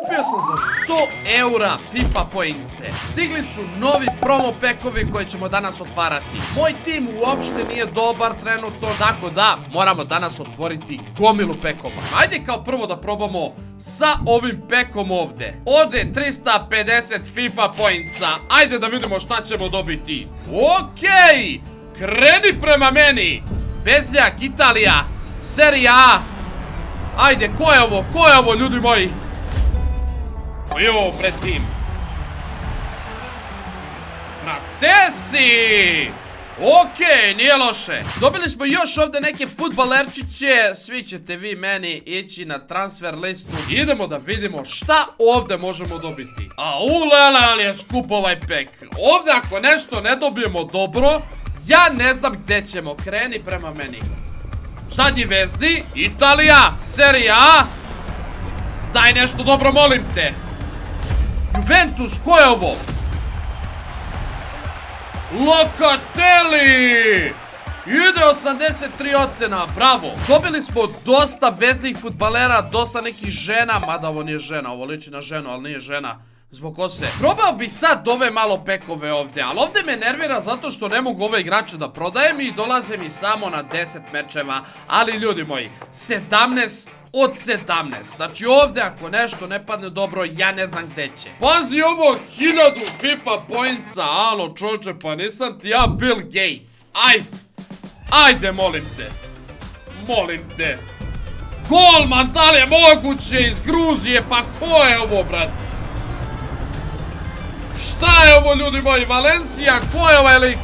Kupio sam za 100 eura FIFA pointe. Stigli su novi promo pekovi koje ćemo danas otvarati. Moj tim uopšte nije dobar trenutno, tako da moramo danas otvoriti gomilu pekova. Ajde kao prvo da probamo sa ovim pekom ovde. Ovde 350 FIFA pointsa. Ajde da vidimo šta ćemo dobiti. Okej, kreni prema meni. Vezljak, Italija, Serie A. Ajde, ko je ovo? Ko je ovo, ljudi moji? Ko je ovo pred tim? Fratesi! Okej, nije loše. Dobili smo još ovdje neke fudbalerčiće. Svi ćete vi meni ići na transfer listu. Idemo da vidimo šta ovdje možemo dobiti. A ulala, ali je skup ovaj pek. Ovdje ako nešto ne dobijemo dobro, ja ne znam gdje ćemo. Kreni prema meni. Zadnji vezni, Italija, Serie A. Daj nešto dobro, molim te. Juventus, ko je ovo? Locatelli! Ide 83 ocena, bravo. Dobili smo dosta veznih fudbalera, dosta nekih žena. Mada ovo nije žena, ovo liči na ženu, ali nije žena. Zbog kose. Probao bi sad ove malo pekove ovdje, ali ovdje me nervira zato što ne mogu ove igrače da prodajem i dolaze mi samo na 10 mečeva. Ali ljudi moji, 17 od 17. Znači ovdje ako nešto ne padne dobro, ja ne znam gdje će. Pazi ovo, 1000 FIFA pointsa. Alo čoče, pa nisam ti ja Bill Gates. Ajde. Ajde, molim te. Molim te. Golman, da li je moguće iz Gruzije? Pa ko je ovo, brat? Šta je ovo, ljudi moji? Valencija, ko je ovaj lik?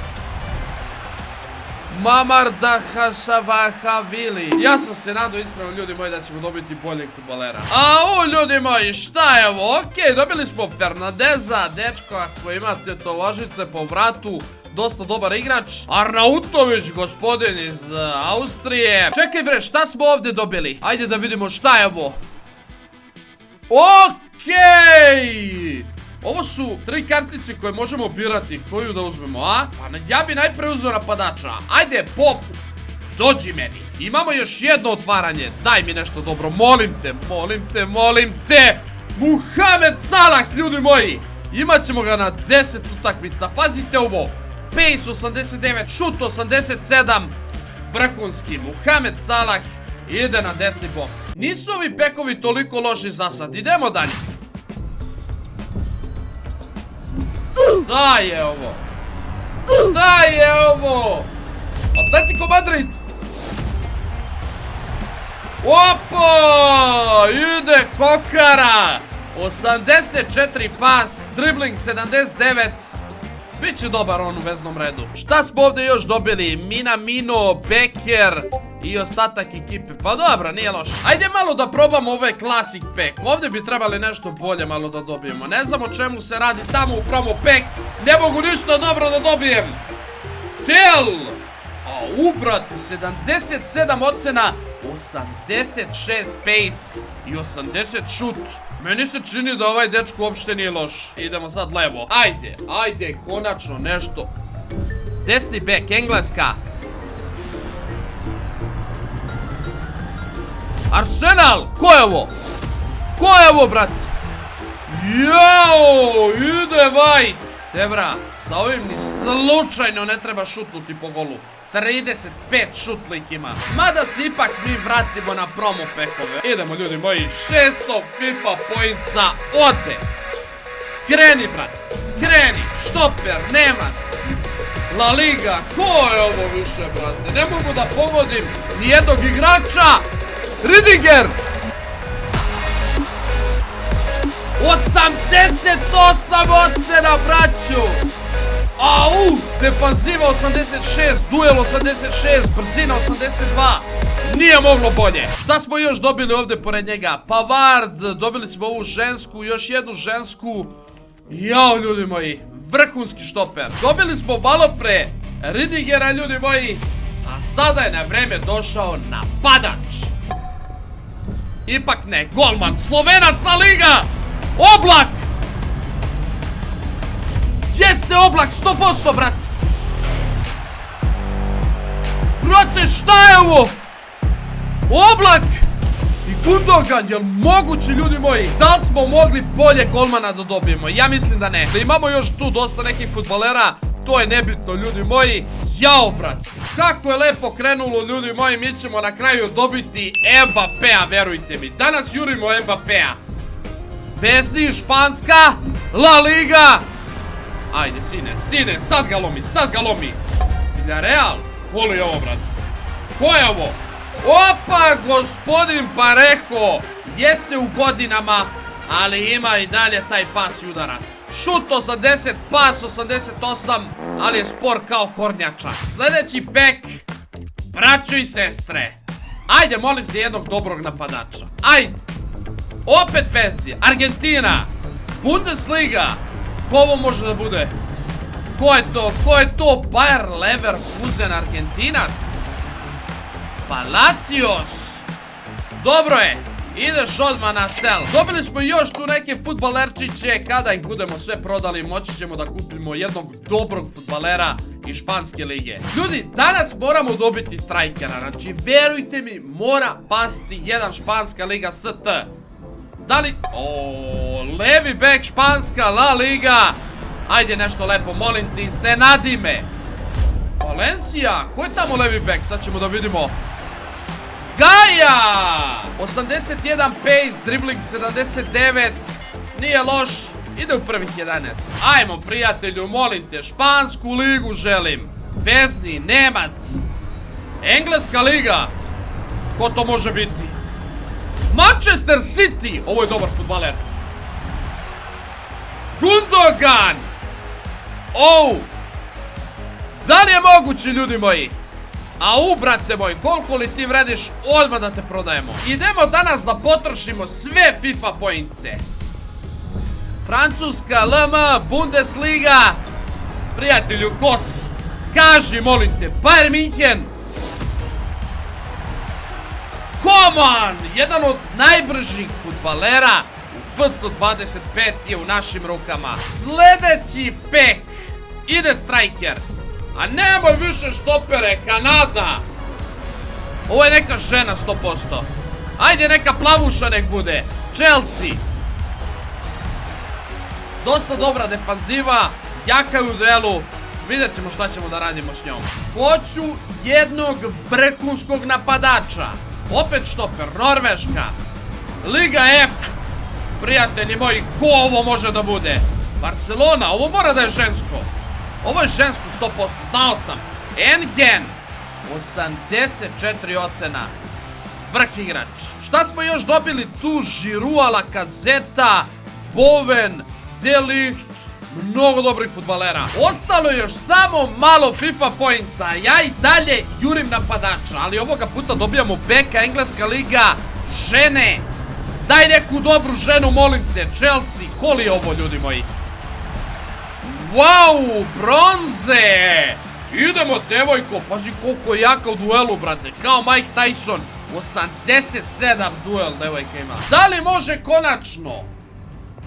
Mamar Dahašavahavili. Ja sam se nadao iskreno, ljudi moji, da ćemo dobiti boljeg fudbalera. A ljudi moji, šta je ovo? Okej, dobili smo Fernandeza, dečko, ako imate tetovažice po vratu, dosta dobar igrač. Arnautović, gospodin iz Austrije. Čekaj bre, šta smo ovdje dobili? Ajde da vidimo šta je ovo. Okej! Ovo su 3 kartice koje možemo birati. Koju da uzmemo, a? Pa ja bi najprije uzeo napadača. Ajde, Pop, dođi meni. Imamo još jedno otvaranje. Daj mi nešto dobro, molim te, molim te, molim te. Mohamed Salah, ljudi moji. Imaćemo ga na 10 utakmica. Pazite ovo. Pace 89, šut 87. Vrhunski. Mohamed Salah ide na desni bok. Nisu ovi pekovi toliko loši za sad. Idemo dalje. Šta je ovo? Šta je ovo? Atletico Madrid. Opa! Ide Kokara. 84 pas. Dribbling 79. Biće dobar on u veznom redu. Šta smo ovdje još dobili? Minamino, Becker i ostatak ekipe. Pa dobro, nije loš. Ajde malo da probamo ovaj Classic Pack. Ovdje bi trebali nešto bolje malo da dobijemo. Ne znam o čemu se radi tamo u promo pack. Ne mogu ništa dobro da dobijem. Tel! A ubrati, 77 ocena, 86 pace i 80 šut. Meni se čini da ovaj dečko uopšte nije loš. Idemo sad levo. Ajde, ajde, konačno nešto. Desni back, Engleska. Arsenal, ko je ovo? Ko je ovo, brat? Jao, ide White. Tebra, sa ovim ni slučajno ne treba šutnuti po golu. 35 šutlik ima. Mada se ipak mi vratimo na promo pekove. Idemo, ljudi moji, 600 FIFA pointsa ode. Kreni, brat, kreni. Štoper, Nemac, La Liga. Ko je ovo više, brate? Ne mogu da pogodim nijednog igrača. Ridiger! 88 ocena, braću! Au! Defanziva 86, duel 86, brzina 82. Nije moglo bolje. Šta smo još dobili ovdje pored njega? Pavard, dobili smo ovu žensku, još jednu žensku. Jao, ljudi moji, vrhunski štoper. Dobili smo malo pre Ridigera, ljudi moji. A sada je na vreme došao napadač. Ipak ne, golman, Slovenac, La Liga! Oblak! Jeste Oblak, 100%, brat! Brate, šta je ovo? Oblak! I Gundogan, jel mogući, ljudi moji? Da li smo mogli bolje golmana da dobijemo? Ja mislim da ne. Da imamo još tu dosta nekih fudbalera, to je nebitno, ljudi moji. Jao, brat. Kako je lepo krenulo, ljudi moji. Mi ćemo na kraju dobiti Mbappéa, verujte mi. Danas jurimo Mbappéa. Vezni, Španska, La Liga. Ajde, sine, sad ga lomi. Villarreal, kolo je ovo, brat? Ko je ovo? Opa, gospodin Parejo. Jeste u godinama, ali ima i dalje taj pas i udarac. Šut 80, pas 88, ali je spor kao kornjača. Sljedeći bek, braćo i sestre. Ajde, molim te jednog dobrog napadača. Ajde. Opet Vezni, Argentina, Bundesliga. Ko ovo može da bude? Ko je to? Bayer Leverkusen, Argentinac. Palacios. Dobro je. Ideš odmah na sel. Dobili smo još tu neke fudbalerčiće. Kada ih budemo sve prodali, moći ćemo da kupimo jednog dobrog fudbalera iz španske lige. Ljudi, danas moramo dobiti strajkera. Znači, verujte mi, mora pasti jedan španska liga ST. Da li... levi bek, španska La Liga. Ajde nešto lepo, molim ti, iznenadi me. Valencia, ko je tamo levi bek? Sad ćemo da vidimo. Gaja! 81 pace, dribbling 79. Nije loš, ide u prvih 11. Ajmo, prijatelju, molim te, špansku ligu želim. Vezni, Nemac. Engleska liga. Ko to može biti? Manchester City. Ovo je dobar fudbaler. Gundogan. Da li je moguće, ljudi moji? Au, brate moj, koliko li ti vrediš, odmah da te prodajemo. Idemo danas da potrošimo sve FIFA poince. Francuska, LM, Bundesliga. Prijatelju, kos. Kaži, molim te, Bayern München. Come on! Jedan od najbržih fudbalera u FC25 je u našim rukama. Sljedeći pek. Ide striker. A nemoj više štopere, Kanada. Ovo je neka žena 100%. Ajde, neka plavuša nek bude. Chelsea. Dosta dobra defanziva. Jaka je u duelu. Vidjet ćemo šta ćemo da radimo s njom. Hoću jednog vrhunskog napadača. Opet štoper, Norveška. Liga F. Prijatelji moji, ko ovo može da bude? Barcelona, ovo mora da je žensko. Ovo je žensko 100%, znao sam. Engen, 84 ocena. Vrh igrač. Šta smo još dobili tu? Giroud, Lacazette, Bowen, De Ligt. Mnogo dobrih fudbalera. Ostalo je još samo malo FIFA pointsa. Ja i dalje jurim napadača, ali ovoga puta dobijamo beka, Engleska liga, žene. Daj neku dobru ženu, molim te. Chelsea, koli je ovo, ljudi moji? Wow, bronze. Idemo, devojko, pazi koliko je jaka u duelu, brate. Kao Mike Tyson. 87 duel, devojka ima. Da li može konačno?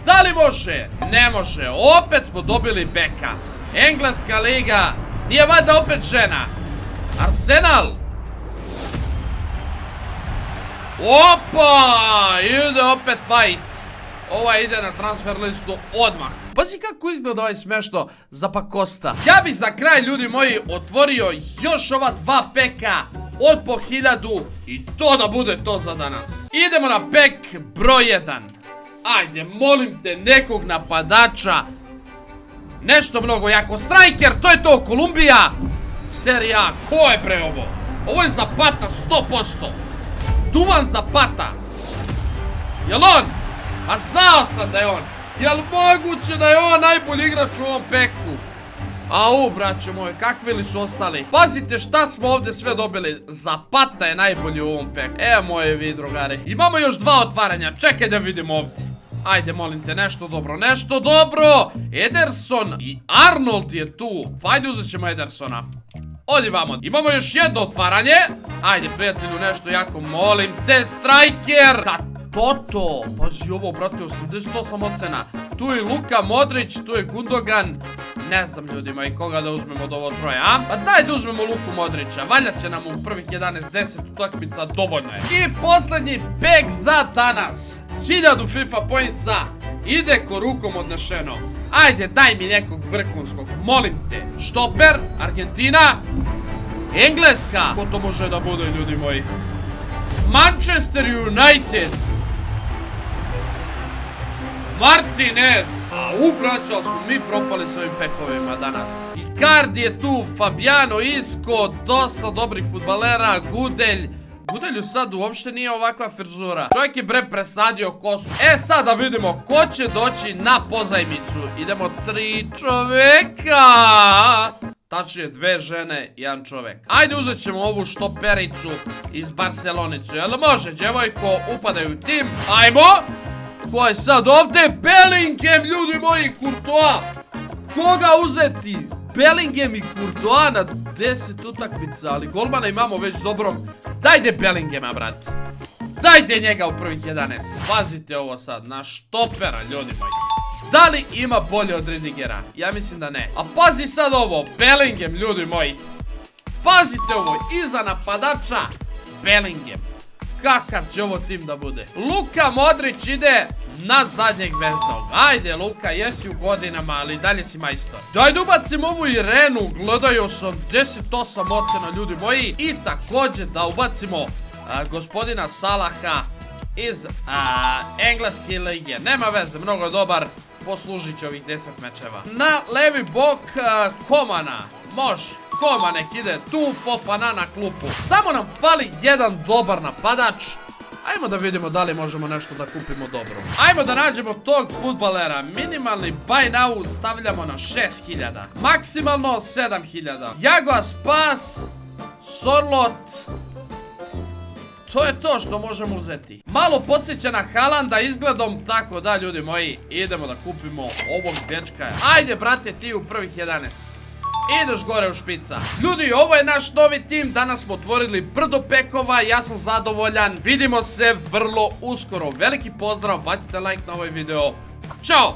Da li može? Ne može. Opet smo dobili beka. Engleska liga. Nije valjda opet žena. Arsenal. Opa! Ide opet White. Ova ide na transfer listu odmah. Pazi kako izgleda ovaj smešno za Pakosta. Ja bih za kraj, ljudi moji, otvorio još ova dva peka od po 1000 i to da bude to za danas. Idemo na pek broj 1. Ajde, molim te, nekog napadača. Nešto mnogo jako. Striker, to je to, Kolumbija. Serie A, ko je bre ovo? Ovo je Zapata, 100%. Duvan Zapata. Jel on? A znao sam da je on. Jel moguće da je on najbolji igrač u ovom peku? Au, braćo moji, kakvi li su ostali? Pazite šta smo ovdje sve dobili. Zapata je najbolji u ovom peku. Evo moje vi, drugari. Imamo još dva otvaranja, čekaj da vidimo ovdje. Ajde, molim te, nešto dobro, nešto dobro. Ederson i Arnold je tu. Pa ajde, uzet ćemo Edersona. Odi vamo. Imamo još jedno otvaranje. Ajde, prijatelju, nešto jako, molim te, striker. Toto. Pazi ovo, brate, 88 ocena. Tu je Luka Modrić, tu je Gundogan. Ne znam ljudima i koga da uzmemo od ovo troje, a? Pa daj da uzmemo Luku Modrića. Valja će nam u prvih 11-10 utakmica, dovoljno je. I posljednji bek za danas. 1000 FIFA poinca. Ide ko rukom odnešeno. Ajde, daj mi nekog vrhunskog, molim te. Štoper, Argentina, Engleska. Ko to može da bude, ljudi moji? Manchester United. Martinez. Braćo, smo mi propali s ovim pekovima danas. Icardi je tu, Fabiano Isco, dosta dobrih fudbalera, Gudelj. Gudelju sad uopšte nije ovakva frizura. Čovjek je bre presadio kosu. E sad da vidimo ko će doći na pozajmicu. Idemo 3 čoveka. Tačnije 2 žene, 1 čovek. Ajde uzet ćemo ovu štopericu iz Barcelonicu. Jel može, djevojko, upadaju u tim. Ajmo. Ko je sad ovdje? Bellingham, ljudi moji, Courtois. Koga uzeti? Bellingham i Courtois na 10 utakmica, ali golmana imamo već dobrog. Dajde Bellinghama, brat. Dajte njega u prvih 11. Pazite ovo sad, na štopera, ljudi moji. Da li ima bolje od Rudigera? Ja mislim da ne. A pazi sad ovo, Bellingham, ljudi moji. Pazite ovo, iza napadača Bellingham. Kakav će ovo tim da bude? Luka Modrić ide na zadnjeg veznog. Ajde Luka, jesi u godinama, ali dalje si majstor. Dajde ubacim ovu Irenu, gledaju 88 ocena, ljudi moji. I također da ubacimo gospodina Salaha iz engleske lige. Nema veze, mnogo dobar, poslužit će ovih 10 mečeva. Na levi bok Komana, može. Koma nek ide tu, Fofana na klupu. Samo nam fali jedan dobar napadač. Ajmo da vidimo da li možemo nešto da kupimo dobro. Ajmo da nađemo tog fudbalera. Minimalni buy now stavljamo na 6000. Maksimalno 7000. Jago Aspas, Sorlot. To je to što možemo uzeti. Malo podsjeća na Haalanda izgledom, tako da ljudi moji, idemo da kupimo ovog dečka. Ajde brate, ti u prvih 11. Ideš gore u špica. Ljudi, ovo je naš novi tim. Danas smo otvorili brdo pekova. Ja sam zadovoljan. Vidimo se vrlo uskoro. Veliki pozdrav, bacite like na ovaj video. Ćao!